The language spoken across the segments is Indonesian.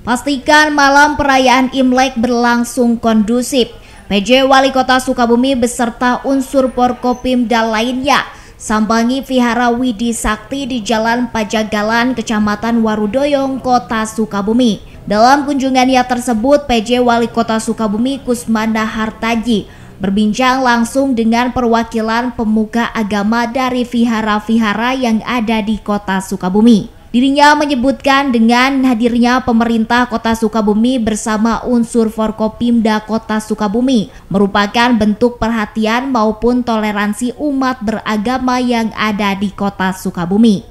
Pastikan malam perayaan Imlek berlangsung kondusif. PJ Wali Kota Sukabumi beserta unsur Forkopimda lainnya sambangi Vihara Widi Sakti di Jalan Pajagalan, Kecamatan Warudoyong, Kota Sukabumi. Dalam kunjungannya tersebut, PJ Wali Kota Sukabumi Kusmana Hartaji berbincang langsung dengan perwakilan pemuka agama dari vihara-vihara yang ada di Kota Sukabumi. Dirinya menyebutkan dengan hadirnya pemerintah Kota Sukabumi bersama unsur Forkopimda Kota Sukabumi merupakan bentuk perhatian maupun toleransi umat beragama yang ada di Kota Sukabumi.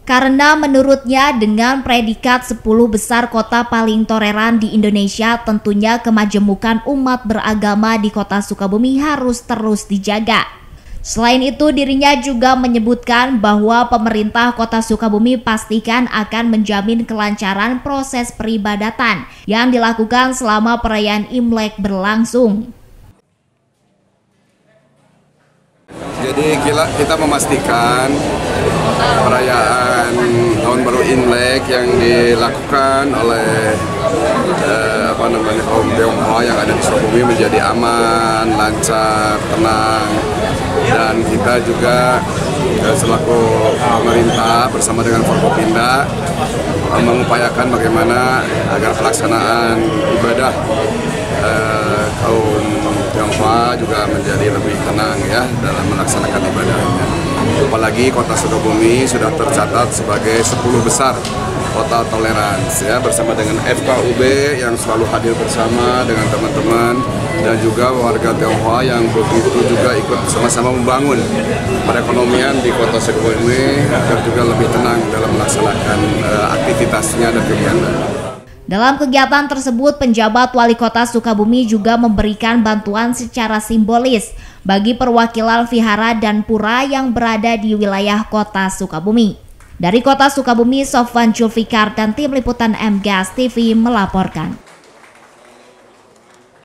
Karena menurutnya dengan predikat 10 besar kota paling toleran di Indonesia, tentunya kemajemukan umat beragama di Kota Sukabumi harus terus dijaga. Selain itu, dirinya juga menyebutkan bahwa pemerintah Kota Sukabumi pastikan akan menjamin kelancaran proses peribadatan yang dilakukan selama perayaan Imlek berlangsung. Jadi kita memastikan perayaan Tahun Baru Imlek yang dilakukan oleh kaum Tionghoa yang ada di Sukabumi menjadi aman, lancar, tenang, dan kita juga selaku pemerintah bersama dengan Forkopimda mengupayakan bagaimana agar pelaksanaan ibadah kaum Tionghoa juga menjadi lebih tenang ya dalam melaksanakan ibadahnya. Apalagi Kota Sukabumi sudah tercatat sebagai 10 besar kota toleransi ya, bersama dengan FKUB yang selalu hadir bersama dengan teman-teman dan juga warga Tionghoa yang begitu juga ikut sama-sama membangun perekonomian di Kota Sukabumi agar juga lebih tenang dalam melaksanakan aktivitasnya dan kegiatan. Dalam kegiatan tersebut, penjabat Wali Kota Sukabumi juga memberikan bantuan secara simbolis bagi perwakilan vihara dan pura yang berada di wilayah Kota Sukabumi. Dari Kota Sukabumi, Sofwan Julfikar dan tim liputan MGas TV melaporkan.